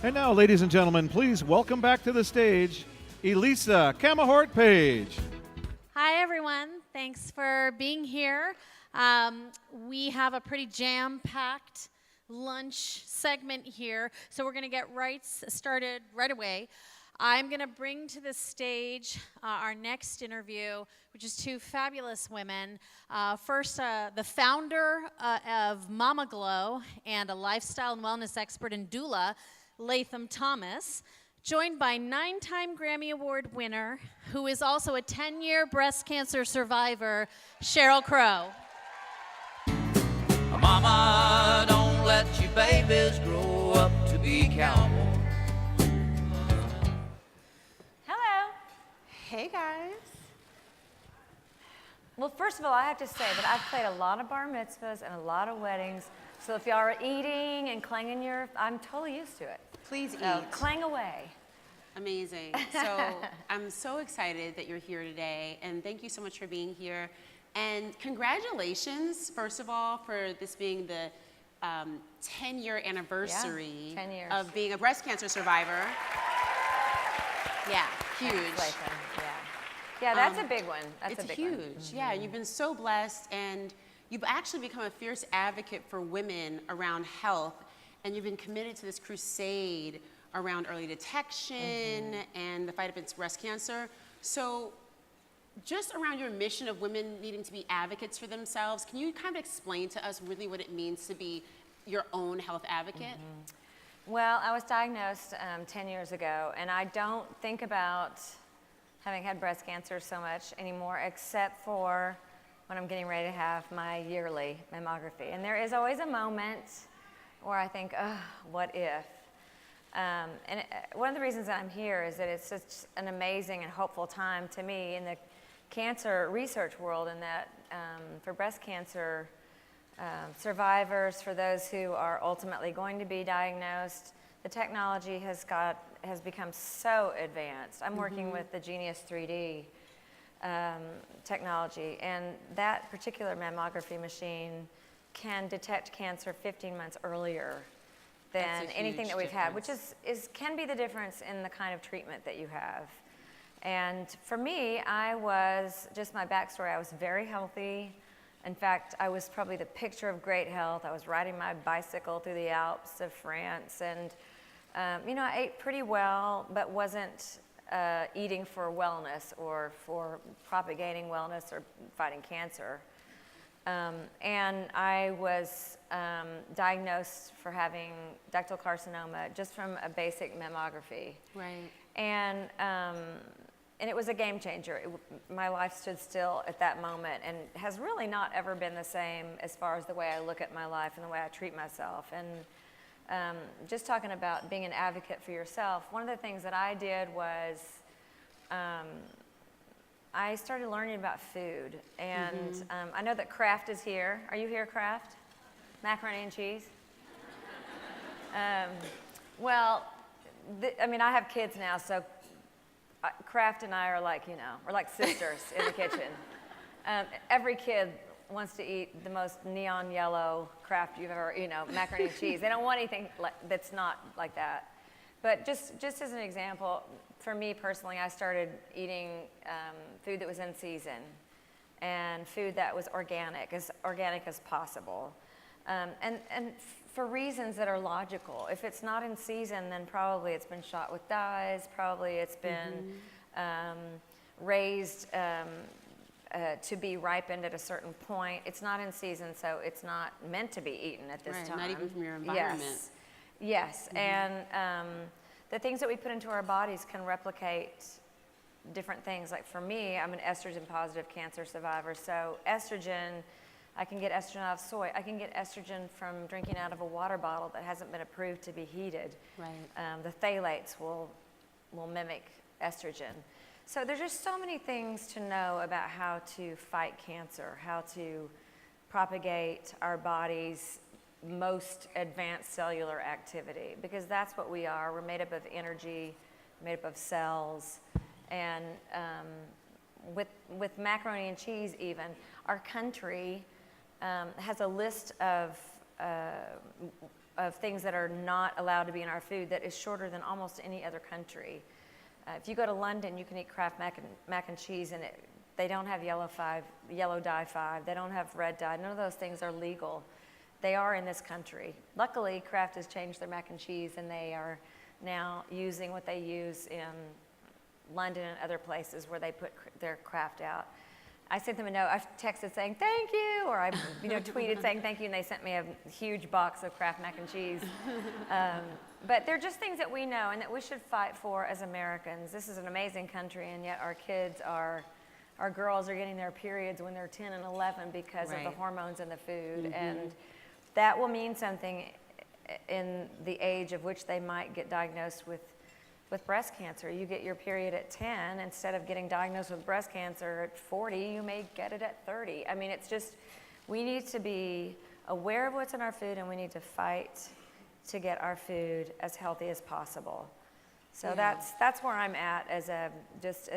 And now, ladies and gentlemen, please welcome back to the stage, Elisa Camahort-Page. Hi, everyone. Thanks for being here. We have a pretty jam-packed lunch segment here, so we're going to get started right away. I'm going to bring to the stage our next interview, which is two fabulous women. First, the founder of Mama Glow and a lifestyle and wellness expert in doula, Latham Thomas, joined by 9-time Grammy Award winner, who is also a 10-year breast cancer survivor, Sheryl Crow. Mama, don't let your babies grow up to be cowboys. Hello. Hey guys. Well, first of all, I have to say that I've played a lot of bar mitzvahs and a lot of weddings. So if y'all are eating and clanging I'm totally used to it. Please So eat. clang away. Amazing. So I'm so excited that you're here today, and thank you so much for being here. And congratulations, first of all, for this being the 10-year anniversary 10 years. of being a breast cancer survivor. Yeah, huge. Yeah, that's a big one. That's It's a big huge. one. Yeah, you've been so blessed, and you've actually become a fierce advocate for women around health, and you've been committed to this crusade around early detection and the fight against breast cancer. So just around your mission of women needing to be advocates for themselves, can you kind of explain to us really what it means to be your own health advocate? Well, I was diagnosed 10 years ago, and I don't think about having had breast cancer so much anymore, except for when I'm getting ready to have my yearly mammography. And there is always a moment where I think, oh, what if? One of the reasons that I'm here is that it's such an amazing and hopeful time to me in the cancer research world, and that for breast cancer survivors, for those who are ultimately going to be diagnosed, the technology has become so advanced. I'm working with the Genius 3D technology, and that particular mammography machine can detect cancer 15 months earlier than anything that we've had, which can be the difference in the kind of treatment that you have. And for me, I was, just my backstory, I was very healthy. In fact, I was probably the picture of great health. I was riding my bicycle through the Alps of France, and I ate pretty well, but wasn't eating for wellness or for propagating wellness or fighting cancer. And I was diagnosed for having ductal carcinoma just from a basic mammography. Right. And it was a game changer. My life stood still at that moment, and has really not ever been the same as far as the way I look at my life and the way I treat myself. And just talking about being an advocate for yourself, one of the things that I did was I started learning about food, and I know that Kraft is here. Are you here, Kraft? Macaroni and cheese? Well, I have kids now, so Kraft and I are like, we're like sisters in the kitchen. Every kid wants to eat the most neon yellow Kraft you've ever, macaroni and cheese. They don't want anything that's not like that. But just as an example, for me personally, I started eating food that was in season and food that was organic as possible. And for reasons that are logical. If it's not in season, then probably it's been shot with dyes, probably it's been raised to be ripened at a certain point. It's not in season, so it's not meant to be eaten at this time. Not even from your environment. Yes. And the things that we put into our bodies can replicate different things. Like for me, I'm an estrogen positive cancer survivor, so estrogen, I can get estrogen out of soy. I can get estrogen from drinking out of a water bottle that hasn't been approved to be heated. Right. The phthalates will mimic estrogen. So there's just so many things to know about how to fight cancer, how to propagate our body's most advanced cellular activity, because that's what we are. We're made up of energy, made up of cells, and with macaroni and cheese even, our country has a list of of things that are not allowed to be in our food that is shorter than almost any other country. If you go to London, you can eat Kraft mac and cheese, and they don't have yellow dye 5, they don't have red dye. None of those things are legal. They are in this country. Luckily, Kraft has changed their mac and cheese, and they are now using what they use in London and other places where they put their Kraft out. I sent them a note. I texted saying thank you, or I tweeted saying thank you, and they sent me a huge box of Kraft mac and cheese. But they're just things that we know and that we should fight for as Americans. This is an amazing country, and yet our girls are getting their periods when they're 10 and 11 because of the hormones in the food. And that will mean something in the age of which they might get diagnosed with breast cancer. You get your period at 10, instead of getting diagnosed with breast cancer at 40, you may get it at 30. I mean, it's just, we need to be aware of what's in our food, and we need to fight to get our food as healthy as possible. So that's where I'm at as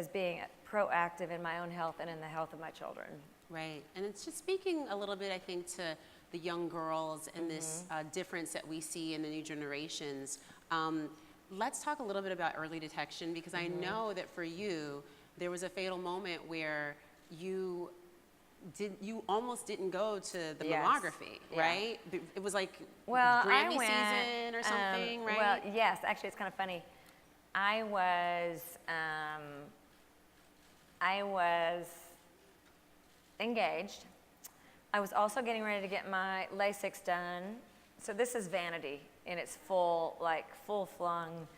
being proactive in my own health and in the health of my children. Right, and it's just speaking a little bit, I think, to the young girls and this difference that we see in the new generations. Let's talk a little bit about early detection, because I know that for you, there was a fatal moment where you almost didn't go to the mammography, right? It was like Grammy season or something, right? Well, yes, actually it's kind of funny. I was engaged. I was also getting ready to get my LASIK done. So this is vanity in its full-flung,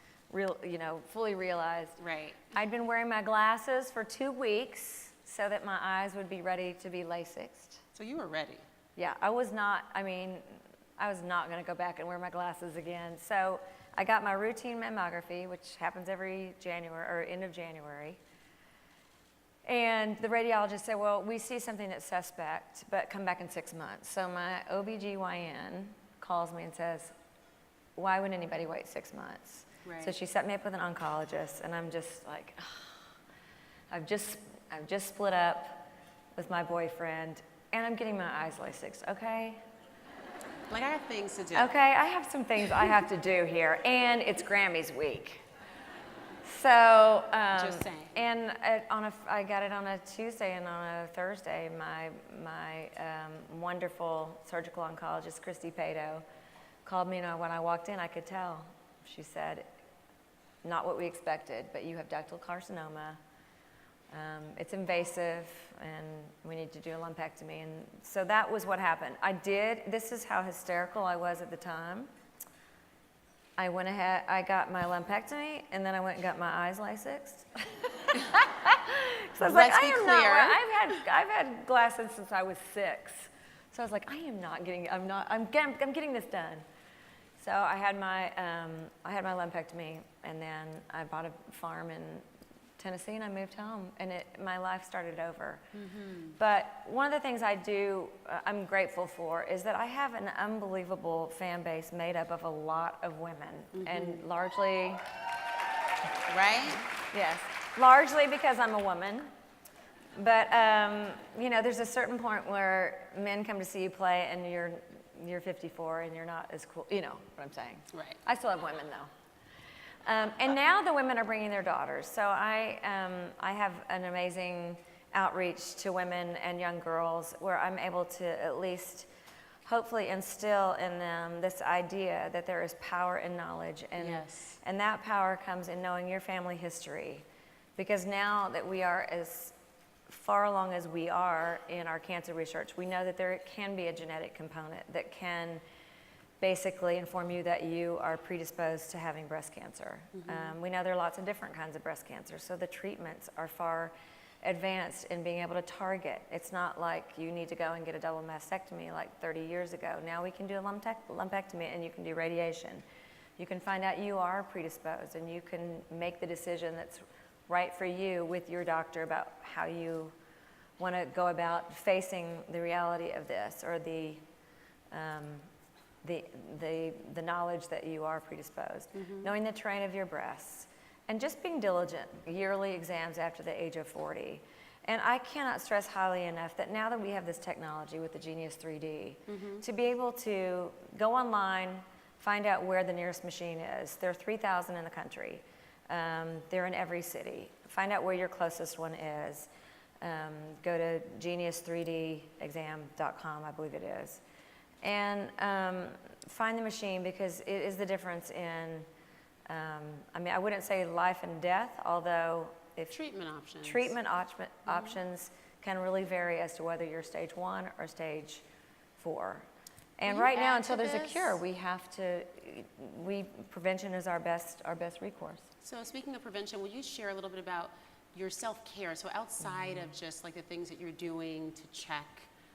fully realized. Right. I'd been wearing my glasses for 2 weeks so that my eyes would be ready to be LASIK'd. So you were ready. Yeah, I was not going to go back and wear my glasses again. So I got my routine mammography, which happens every January or end of January. And the radiologist said, well, we see something that's suspect, but come back in 6 months. So my OBGYN calls me and says, why would anybody wait 6 months? Right. So she set me up with an oncologist, and I'm just like, I've just split up with my boyfriend, and I'm getting my eyes LASIK'd, okay? Like, I have things to do. Okay, I have some things I have to do here, and it's Grammys week. So, Just saying. And I got it on a Tuesday, and on a Thursday, my wonderful surgical oncologist, Christy Pato, called me, and when I walked in, I could tell. She said, not what we expected, but you have ductal carcinoma. It's invasive, and we need to do a lumpectomy. And so that was what happened. This is how hysterical I was at the time. I went ahead, I got my lumpectomy, and then I went and got my eyes LASIK'd. So I was like, I've had glasses since I was 6. So I was like, I'm getting this done. So I had my lumpectomy, and then I bought a farm in Tennessee, and I moved home, and my life started over. But one of the things I'm grateful for, is that I have an unbelievable fan base made up of a lot of women, and largely, right? yes, largely because I'm a woman. But there's a certain point where men come to see you play, and you're 54, and you're not as cool. You know what I'm saying? Right. I still have women though. And now the women are bringing their daughters. So I have an amazing outreach to women and young girls where I'm able to at least hopefully instill in them this idea that there is power in knowledge. And that power comes in knowing your family history. Because now that we are as far along as we are in our cancer research, we know that there can be a genetic component that can basically inform you that you are predisposed to having breast cancer. We know there are lots of different kinds of breast cancer, so the treatments are far advanced in being able to target. It's not like you need to go and get a double mastectomy like 30 years ago. Now we can do a lumpectomy, and you can do radiation. You can find out you are predisposed, and you can make the decision that's right for you with your doctor about how you want to go about facing the reality of this, or the knowledge that you are predisposed, knowing the terrain of your breasts, and just being diligent, yearly exams after the age of 40. And I cannot stress highly enough that now that we have this technology with the Genius 3D, to be able to go online, find out where the nearest machine is. There are 3,000 in the country. They're in every city. Find out where your closest one is. Go to genius3dexam.com, I believe it is. And find the machine, because it is the difference in, I mean, I wouldn't say life and death, although if Treatment options. Options can really vary as to whether you're stage 1 or stage 4. And Will you right now, add until to there's a this? cure, prevention is our best recourse. So speaking of prevention, will you share a little bit about your self-care? So outside of just like the things that you're doing to check,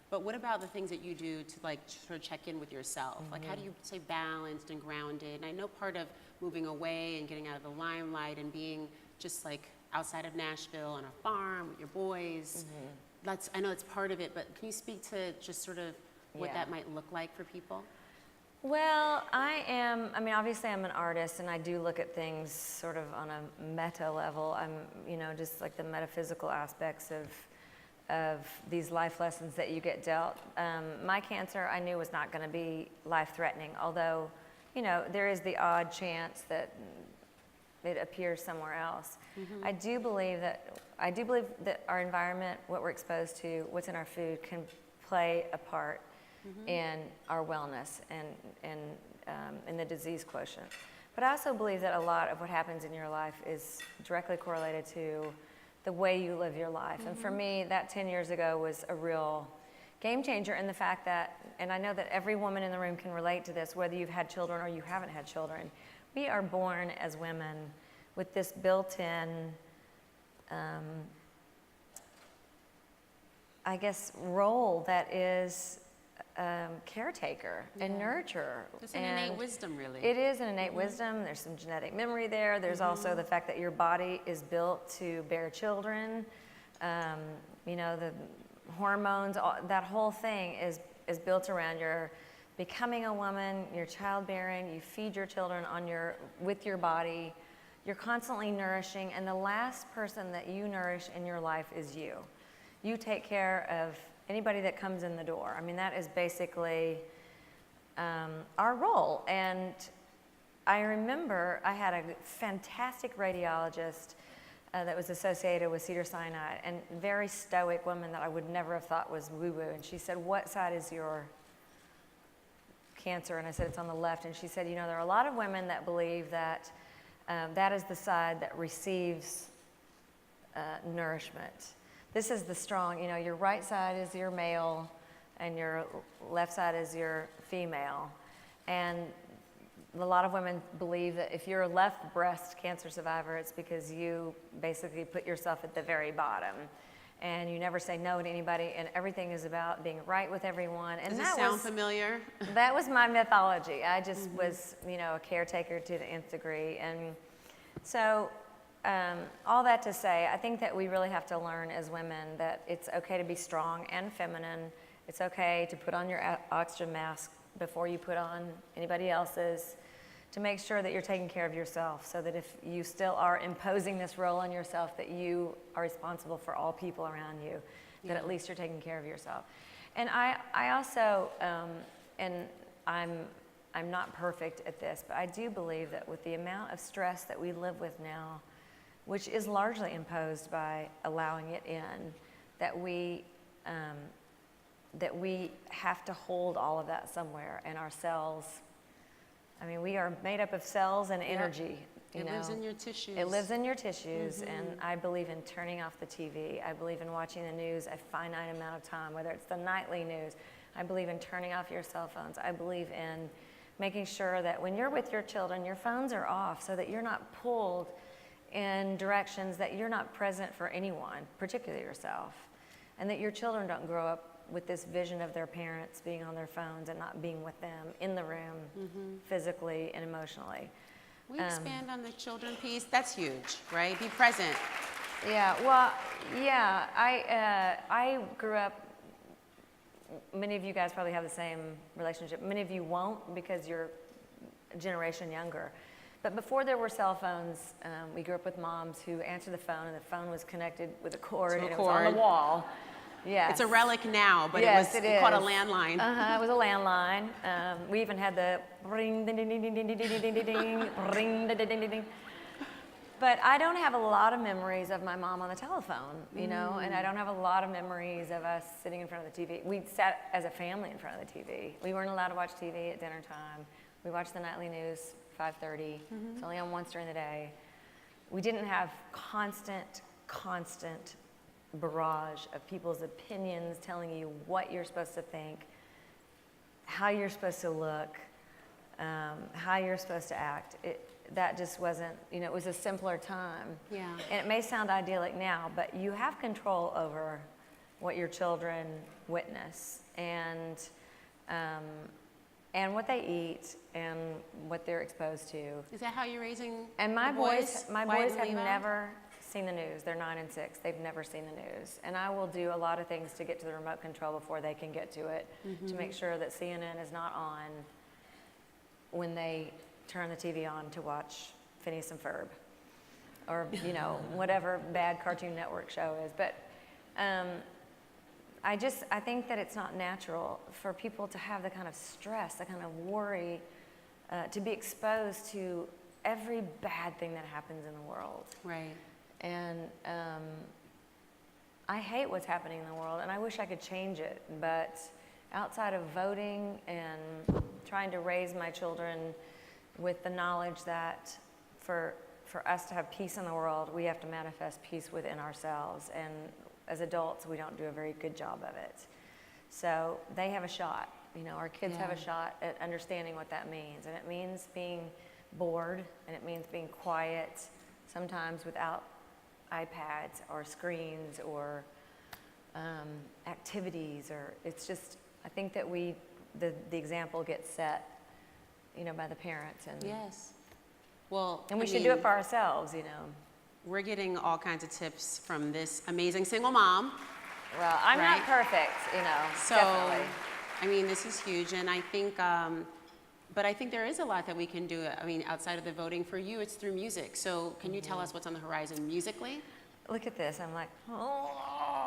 but what about the things that you do to like sort of check in with yourself? Like how do you stay balanced and grounded? And I know part of moving away and getting out of the limelight and being just like outside of Nashville on a farm with your boys, I know it's part of it, but can you speak to just sort of what Yeah. that might look like for people? Well, obviously I'm an artist, and I do look at things sort of on a meta level. I'm, just like the metaphysical aspects of these life lessons that you get dealt. My cancer, I knew was not going to be life-threatening, although, there is the odd chance that it appears somewhere else. I do believe that our environment, what we're exposed to, what's in our food, can play a part in our wellness and in the disease quotient. But I also believe that a lot of what happens in your life is directly correlated to the way you live your life. And for me, that 10 years ago was a real game changer in the fact that, and I know that every woman in the room can relate to this, whether you've had children or you haven't had children, we are born as women with this built-in, role that is caretaker and nurturer. It's an innate wisdom, really. It is an innate wisdom. There's some genetic memory there. There's also the fact that your body is built to bear children. The hormones, that whole thing is built around your becoming a woman, your childbearing. You feed your children with your body. You're constantly nourishing, and the last person that you nourish in your life is you. You take care of anybody that comes in the door. I mean, that is basically our role. And I remember I had a fantastic radiologist that was associated with Cedars-Sinai, and very stoic woman that I would never have thought was woo-woo. And she said, "What side is your cancer?" And I said, "It's on the left." And she said, "There are a lot of women that believe that that is the side that receives nourishment. This is the strong, your right side is your male and your left side is your female." And a lot of women believe that if you're a left breast cancer survivor, it's because you basically put yourself at the very bottom. And you never say no to anybody, and everything is about being right with everyone. And Does it that sound was familiar? That was my mythology. I just was, a caretaker to the nth degree. And so all that to say, I think that we really have to learn as women that it's okay to be strong and feminine. It's okay to put on your oxygen mask before you put on anybody else's, to make sure that you're taking care of yourself, so that if you still are imposing this role on yourself, that you are responsible for all people around you, that at least you're taking care of yourself. And I also, and I'm not perfect at this, but I do believe that with the amount of stress that we live with now, which is largely imposed by allowing it in, that we have to hold all of that somewhere, and our cells. I mean, we are made up of cells and energy. It lives in your tissues. It lives in your tissues, and I believe in turning off the TV. I believe in watching the news a finite amount of time, whether it's the nightly news. I believe in turning off your cell phones. I believe in making sure that when you're with your children, your phones are off, so that you're not pulled in directions that you're not present for anyone, particularly yourself, and that your children don't grow up with this vision of their parents being on their phones and not being with them in the room, physically and emotionally. Will you expand on the children piece? That's huge, right? Be present. Yeah, well, yeah, I grew up, many of you guys probably have the same relationship. Many of you won't, because you're a generation younger. But before there were cell phones, we grew up with moms who answered the phone, and the phone was connected with a cord, and it was on the wall. Yes. It's a relic now, but Yes, it it was called a is. landline. It was a landline. We even had the ring, ding, ding, ding, ding, ding, ding, ding, ding, ding, ding, ring, ding, ding, ding, ding, ding. But I don't have a lot of memories of my mom on the telephone, you know, and I don't have a lot of memories of us sitting in front of the TV. We sat as a family in front of the TV. We weren't allowed to watch TV at dinner time. We watched the nightly news, 5:30. It's only on once during the day. We didn't have constant barrage of people's opinions telling you what you're supposed to think, how you're supposed to look, how you're supposed to act. That just wasn't, you know, it was a simpler time. Yeah. And it may sound idyllic now, but you have control over what your children witness and what they eat and what they're exposed to. Is that how you're raising And my the boys Wyatt and have Levi? never seen the news. They're 9 and 6. They've never seen the news. And I will do a lot of things to get to the remote control before they can get to it, to make sure that CNN is not on when they turn the TV on to watch Phineas and Ferb or, you know, whatever bad Cartoon Network show is. But I think that it's not natural for people to have the kind of stress, the kind of worry, to be exposed to every bad thing that happens in the world. Right. And I hate what's happening in the world, and I wish I could change it. But outside of voting and trying to raise my children with the knowledge that for us to have peace in the world, we have to manifest peace within ourselves. And as adults, we don't do a very good job of it. So they have a shot. You know, our kids have a shot at understanding what that means. And it means being bored, and it means being quiet, sometimes without iPads or screens or activities. Or it's just, I think that the example gets set, you know, by the parents. And Yes. Well, we should do it for ourselves, you know. We're getting all kinds of tips from this amazing single mom. Well, I'm not Right. perfect, you know, So, definitely. I mean, this is huge, and I think, but I think there is a lot that we can do. I mean, outside of the voting, for you, it's through music. So, can you tell us what's on the horizon musically? Look at this, I'm like, I'll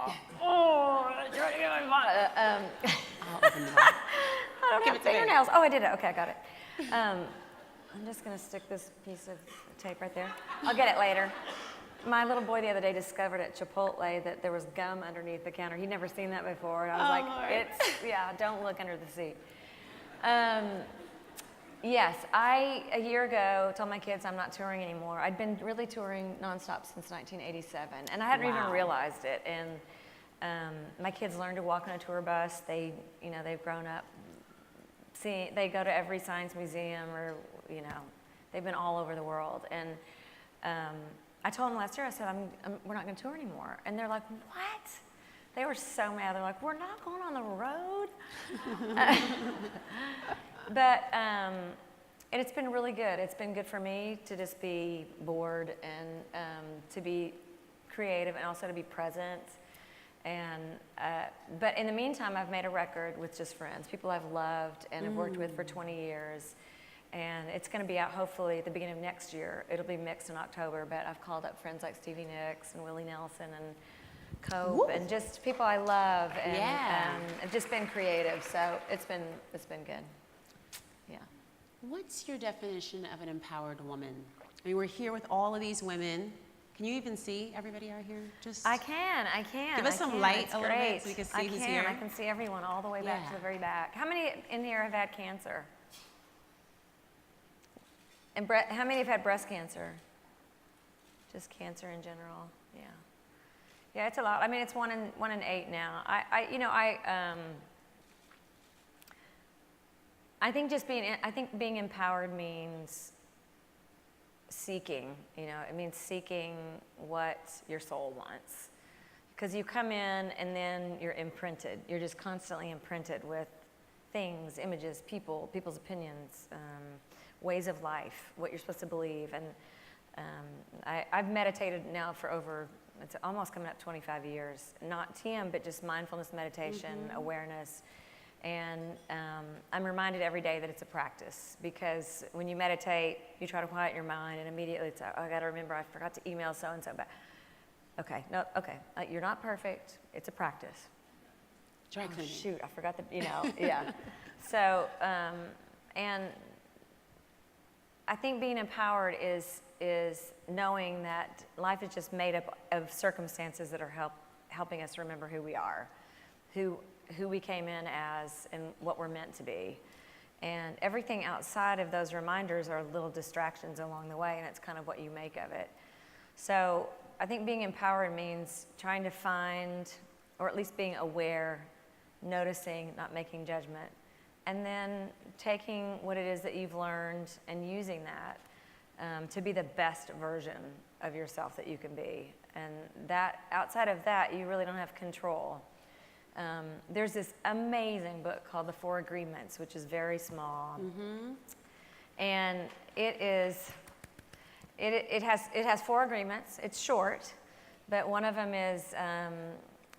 I open it up. don't Give have it to me. fingernails. Oh, I did it, okay, I got it. I'm just gonna stick this piece of tape right there. I'll get it later. My little boy the other day discovered at Chipotle that there was gum underneath the counter. He'd never seen that before. And I was like, don't look under the seat. Yes, a year ago, told my kids I'm not touring anymore. I'd been really touring nonstop since 1987, and I hadn't even realized it. And my kids learned to walk on a tour bus. They've grown up. They go to every science museum, or, you know, they've been all over the world. And I told them last year, I said, we're not going to tour anymore. And they're like, what? They were so mad. They're like, we're not going on the road? But it's been really good. It's been good for me to just be bored and to be creative and also to be present. And but in the meantime, I've made a record with just friends, people I've loved and have worked with for 20 years. And it's going to be out hopefully at the beginning of next year. It'll be mixed in October, but I've called up friends like Stevie Nicks and Willie Nelson and Cope and just people I love, and I've just been creative. So it's been good. Yeah. What's your definition of an empowered woman? I mean, we're here with all of these women. Can you even see everybody out here? Just I can. Give us some light a little bit so we can see who's here. I can see everyone all the way back to the very back. How many in here have had cancer? And how many have had breast cancer? Just cancer in general. Yeah. Yeah, it's a lot. I mean, it's 1 in 8 now. I think being empowered means seeking. You know, it means seeking what your soul wants. Because you come in and then you're imprinted. You're just constantly imprinted with things, images, people's opinions, ways of life, what you're supposed to believe. And I've meditated now for it's almost coming up 25 years. Not TM, but just mindfulness meditation, awareness. And I'm reminded every day that it's a practice, because when you meditate, you try to quiet your mind, and immediately it's, I got to remember I forgot to email so-and-so back. Okay, you're not perfect. It's a practice. Dry cleaning. Shoot, I forgot yeah. So, and I think being empowered is knowing that life is just made up of circumstances that are helping us remember who we are, who we came in as, and what we're meant to be. And everything outside of those reminders are little distractions along the way, and it's kind of what you make of it. So I think being empowered means trying to find, or at least being aware, noticing, not making judgment, and then taking what it is that you've learned and using that to be the best version of yourself that you can be. And that, outside of that, you really don't have control. There's this amazing book called The 4 Agreements, which is very small, and it has 4 agreements. It's short, but one of them is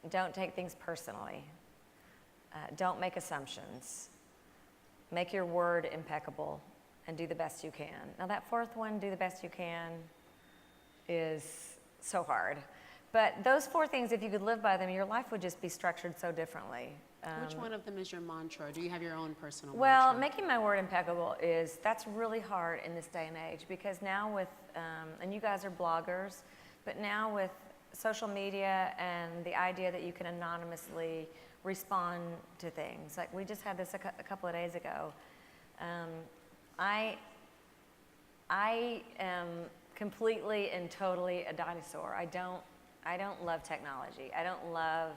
don't take things personally, don't make assumptions, make your word impeccable, and do the best you can. Now that 4th one, do the best you can, is so hard. But those 4 things, if you could live by them, your life would just be structured so differently. Which one of them is your mantra? Or do you have your own personal Well, mantra? making my word impeccable that's really hard in this day and age, because now with, and you guys are bloggers, but now with social media and the idea that you can anonymously respond to things, like we just had this a couple of days ago. I am completely and totally a dinosaur. I don't love technology. I don't love,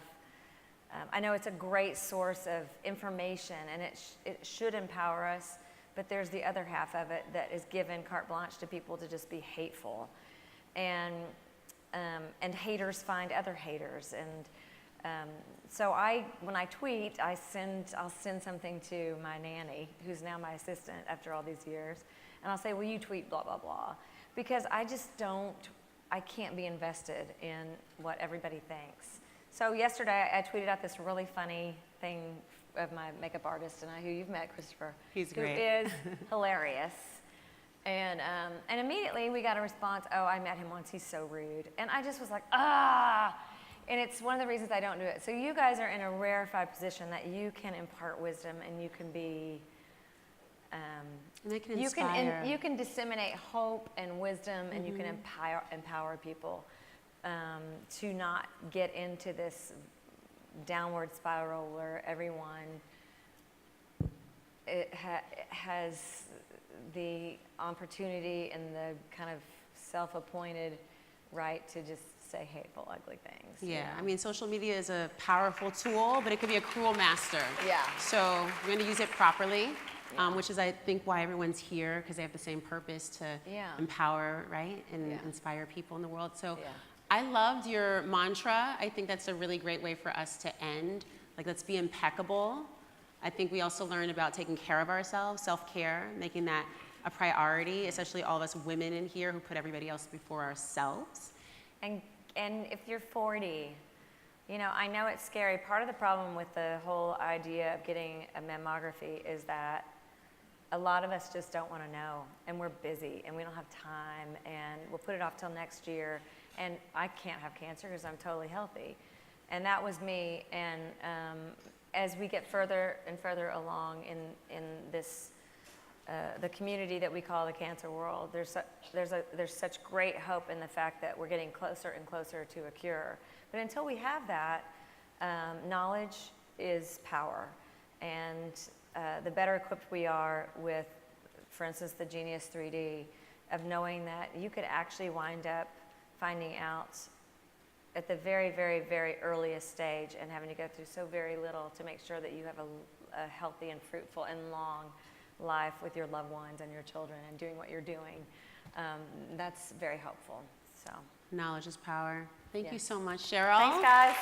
I know it's a great source of information, and it should empower us, but there's the other half of it that is given carte blanche to people to just be hateful. And haters find other haters. And so when I tweet, I'll send something to my nanny, who's now my assistant after all these years, and I'll say, will you tweet blah, blah, blah? Because I can't be invested in what everybody thinks. So yesterday I tweeted out this really funny thing of my makeup artist and I, who you've met, Christopher. He's who great. is hilarious. And immediately we got a response, oh, I met him once, he's so rude. And I just was like, ah! And it's one of the reasons I don't do it. So you guys are in a rarefied position that you can impart wisdom, and you can be, and they can inspire. you can disseminate hope and wisdom, and you can empower people to not get into this downward spiral where everyone has the opportunity and the kind of self-appointed right to just say hateful, ugly things. Yeah, you know? I mean, social media is a powerful tool, but it could be a cruel master. Yeah. So we're going to use it properly, which is, I think, why everyone's here, because they have the same purpose to empower, right, and inspire people in the world. So I loved your mantra. I think that's a really great way for us to end. Like, let's be impeccable. I think we also learned about taking care of ourselves, self-care, making that a priority, especially all of us women in here who put everybody else before ourselves. And if you're 40, you know, I know it's scary. Part of the problem with the whole idea of getting a mammography is that a lot of us just don't want to know, and we're busy, and we don't have time, and we'll put it off till next year, and I can't have cancer because I'm totally healthy. And that was me, and as we get further and further along in this, the community that we call the cancer world, there's such great hope in the fact that we're getting closer and closer to a cure. But until we have that, knowledge is power. And the better equipped we are with, for instance, the Genius 3D, of knowing that you could actually wind up finding out at the very, very, very earliest stage and having to go through so very little to make sure that you have a healthy and fruitful and long life with your loved ones and your children and doing what you're doing. That's very helpful. So Knowledge is power. Thank you Yes. so much, Sheryl. thanks, guys.